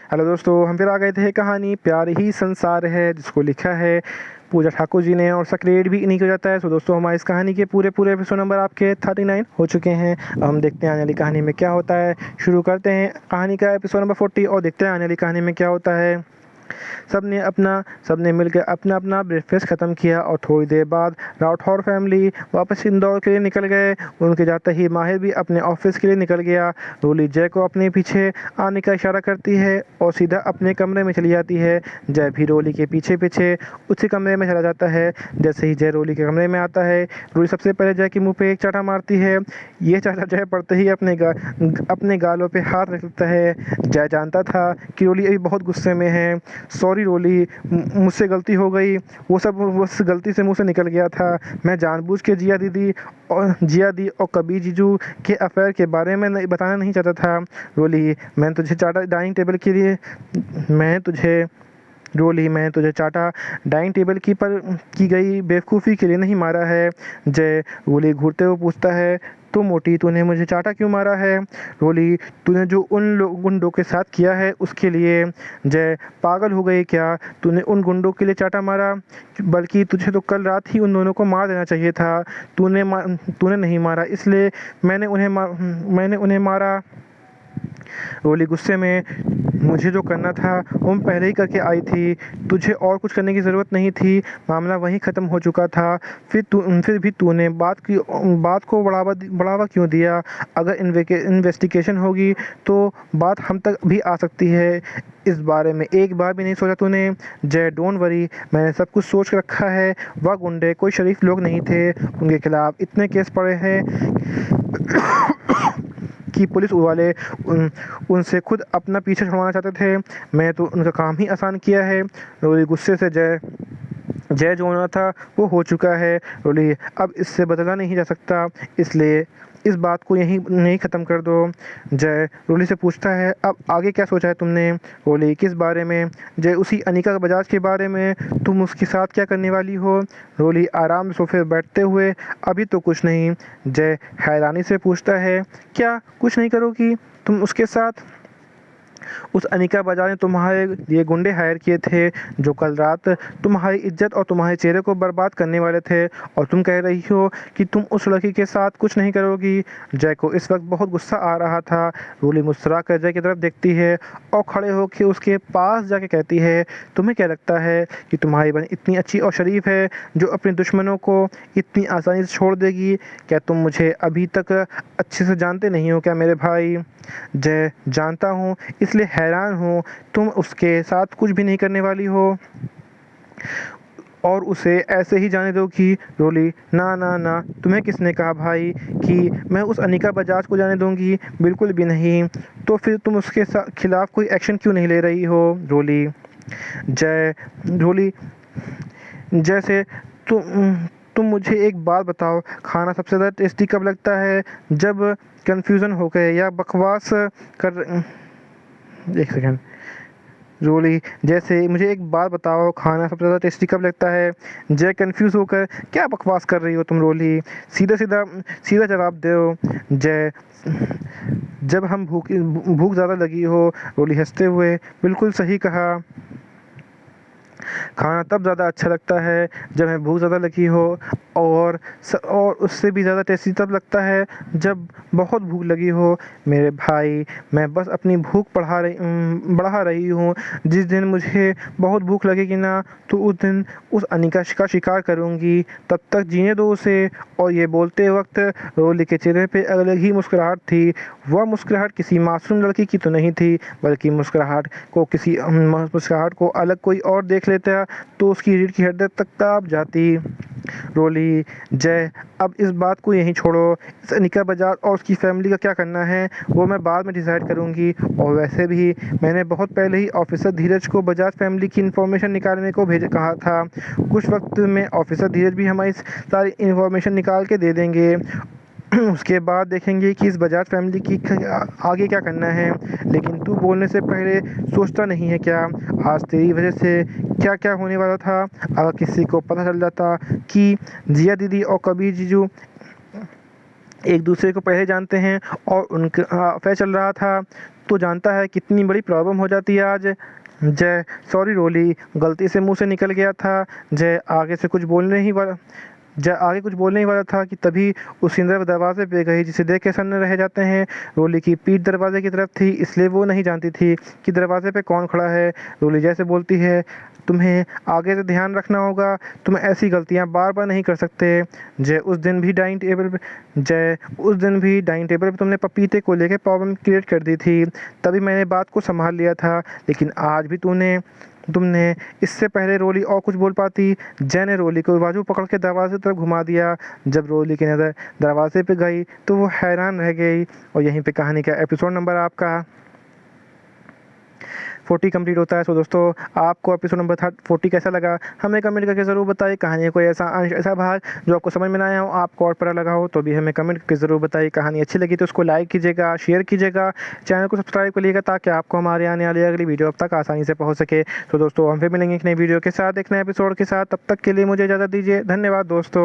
Hello दोस्तों, हम फिर आ गए थे कहानी प्यार ही संसार है, जिसको लिखा है पूजा ठाकुर जी ने और सक्रिएट भी इन्हीं को जाता है। सो दोस्तों, हमारी इस कहानी के पूरे पूरे एपिसोड नंबर आपके 39 हो चुके हैं। अब हम देखते हैं आने वाली कहानी में क्या होता है। शुरू करते हैं कहानी का एपिसोड नंबर 40 और देखते हैं आने वाली कहानी में क्या होता है। सबने मिलकर अपना अपना ब्रेकफास्ट ख़त्म किया और थोड़ी देर बाद राठौर फैमिली वापस इंदौर के लिए निकल गए। उनके जाते ही माहिर भी अपने ऑफिस के लिए निकल गया। रोली जय को अपने पीछे आने का इशारा करती है और सीधा अपने कमरे में चली जाती है। जय भी रोली के पीछे पीछे उसी कमरे में चला जाता है। जैसे ही जय रोली के कमरे में आता है, रोली सबसे पहले जय के मुंह पे एक चाटा मारती है। ये चाटा जय पड़ते ही अपने गालों पे हाथ रख लेता है। जय जानता था कि रोली अभी बहुत गुस्से में है। सॉरी रोली, मुझसे गलती हो गई, वो सब उस गलती से मुंह से निकल गया था। मैं जानबूझ के जिया दी और कबीर जीजू के अफेयर के बारे में बताना नहीं चाहता था। रोली, मैंने तुझे चाटा डाइनिंग टेबल के लिए मैं तुझे रोली मैंने तुझे चाटा डाइनिंग टेबल की गई बेवकूफ़ी के लिए नहीं मारा है। जय रोली घूरते हुए पूछता है, तो मोटी तूने मुझे चाटा क्यों मारा है? रोली, तूने जो उन गुंडों के साथ किया है उसके लिए। जय, पागल हो गई क्या? तूने उन गुंडों के लिए चाटा मारा? बल्कि तुझे तो कल रात ही उन दोनों को मार देना चाहिए था। तूने नहीं मारा, इसलिए मैंने उन्हें मारा। रोली गुस्से में, मुझे जो करना था वो मैं पहले ही करके आई थी। तुझे और कुछ करने की ज़रूरत नहीं थी। मामला वहीं ख़त्म हो चुका था। फिर भी तूने बात को बढ़ावा क्यों दिया? अगर इन्वेस्टिगेशन होगी तो बात हम तक भी आ सकती है। इस बारे में एक बार भी नहीं सोचा तूने? जय, डोंट वरी, मैंने सब कुछ सोच रखा है। वह गुंडे कोई शरीफ लोग नहीं थे। उनके खिलाफ इतने केस पड़े हैं कि पुलिस वाले उनसे खुद अपना पीछे छुड़वाना चाहते थे। मैं तो उनका काम ही आसान किया है। रोली गुस्से से, जय जो होना था वो हो चुका है। रोली, अब इससे बदला नहीं जा सकता, इसलिए इस बात को यहीं नहीं ख़त्म कर दो। जय रोली से पूछता है, अब आगे क्या सोचा है तुमने? रोली, किस बारे में? जय, उसी अनिका बजाज के बारे में। तुम उसके साथ क्या करने वाली हो? रोली आराम से सोफे बैठते हुए, अभी तो कुछ नहीं। जय हैरानी से पूछता है, क्या कुछ नहीं करोगी तुम उसके साथ? उस अनिका बजाज ने तुम्हारे लिए गुंडे हायर किए थे जो कल रात तुम्हारी इज्जत और तुम्हारे चेहरे को बर्बाद करने वाले थे, और तुम कह रही हो कि तुम उस लड़की के साथ कुछ नहीं करोगी। जय को इस वक्त बहुत गुस्सा आ रहा था। रोली मुस्कुरा कर जय की तरफ देखती है और खड़े होकर उसके पास जाके कहती है, तुम्हें क्या लगता है कि तुम्हारी बहन इतनी अच्छी और शरीफ है जो अपने दुश्मनों को इतनी आसानी से छोड़ देगी? क्या तुम मुझे अभी तक अच्छे से जानते नहीं हो क्या मेरे भाई? जय, जानता हूँ, इसलिए हैरान हूँ तुम उसके साथ कुछ भी नहीं करने वाली हो और उसे ऐसे ही जाने दो कि? रोली, ना ना ना, तुम्हें किसने कहा भाई कि मैं उस अनिका बजाज को जाने दूंगी? बिल्कुल भी नहीं। तो फिर तुम उसके खिलाफ कोई एक्शन क्यों नहीं ले रही हो? रोली, जय रोली जैसे तुम मुझे एक बात बताओ, खाना सबसे ज़्यादा टेस्टी कब लगता है? जब कन्फ्यूज़न हो गए या बकवास कर एक सेकेंड। रोली, जैसे मुझे एक बात बताओ, खाना सबसे ज़्यादा टेस्टी कब लगता है? जय कंफ्यूज होकर, क्या बकवास कर रही हो तुम रोली? सीधा जवाब दो। जय, जब हम भूख ज़्यादा लगी हो। रोली हंसते हुए, बिल्कुल सही कहा। खाना तब ज़्यादा अच्छा लगता है जब हमें भूख ज़्यादा लगी हो, और उससे भी ज़्यादा टेस्टी तब लगता है जब बहुत भूख लगी हो। मेरे भाई, मैं बस अपनी भूख बढ़ा रही हूँ। जिस दिन मुझे बहुत भूख लगेगी ना, तो उस दिन उस अनिका का शिकार करूँगी। तब तक जीने दो उसे। और ये बोलते वक्त रोली के चेहरे पे अलग ही मुस्कुराहट थी। वह मुस्कुराहट किसी मासूम लड़की की तो नहीं थी, बल्कि मुस्कुराहट को अलग कोई और देख लेता तो उसकी रीढ़ की हड्डी तक कांप जाती। रोली, जय, अब इस बात को यहीं छोड़ो। इस अनिका बजाज और उसकी फैमिली का क्या करना है वो मैं बाद में डिसाइड करूंगी। और वैसे भी मैंने बहुत पहले ही ऑफिसर धीरज को बजाज फैमिली की इन्फॉर्मेशन निकालने को कहा था। कुछ वक्त में ऑफिसर धीरज भी हमारी सारी इन्फॉर्मेशन निकाल के दे देंगे। उसके बाद देखेंगे कि इस बजाज फैमिली की आगे क्या करना है। लेकिन तू बोलने से पहले सोचता नहीं है क्या? आज तेरी वजह से क्या क्या होने वाला था अगर किसी को पता चल जाता कि जिया दीदी और कबीर जीजू एक दूसरे को पहले जानते हैं और उनका अफेयर चल रहा था, तो जानता है कितनी बड़ी प्रॉब्लम हो जाती है आज। जय सॉरी रोली, गलती से मुंह से निकल गया था। जय आगे से कुछ बोलने ही वाला जय आगे कुछ बोलने ही वाला था कि तभी उस इंद्र दरवाजे पे गई, जिसे देख के सन्न रह जाते हैं। रोली की पीठ दरवाजे की तरफ थी, इसलिए वो नहीं जानती थी कि दरवाजे पे कौन खड़ा है। रोली जैसे बोलती है, तुम्हें आगे से ध्यान रखना होगा, तुम ऐसी गलतियां बार बार नहीं कर सकते। जय उस दिन भी डाइनिंग टेबल पे तुमने पपीते को लेके प्रॉब्लम क्रिएट कर दी थी, तभी मैंने बात को संभाल लिया था। लेकिन आज भी तुमने इससे पहले रोली और कुछ बोल पाती। जय ने रोली को बाजू पकड़ के दरवाजे की तरफ घुमा दिया। जब रोली की नज़र दरवाजे पे गई तो वो हैरान रह गई। और यहीं पे कहानी का एपिसोड नंबर आपका 40 कंप्लीट होता है। सो दोस्तों, आपको एपिसोड नंबर 40 कैसा लगा हमें कमेंट करके ज़रूर बताइए। कहानी कोई ऐसा अंश, ऐसा भाग जो आपको समझ में ना आया हो, आपको और पता लगा हो, तो भी हमें कमेंट करके ज़रूर बताइए। कहानी अच्छी लगी तो उसको लाइक कीजिएगा, शेयर कीजिएगा, चैनल को सब्सक्राइब करिएगा, ताकि आपको हमारे आने वाली अगली वीडियो अब तक आसानी से पहुँच सके। तो दोस्तों, हम फिर मिलेंगे एक नई वीडियो के साथ, एक नए एपिसोड के साथ। तब तक के लिए मुझे इजाज़त दीजिए। धन्यवाद दोस्तों।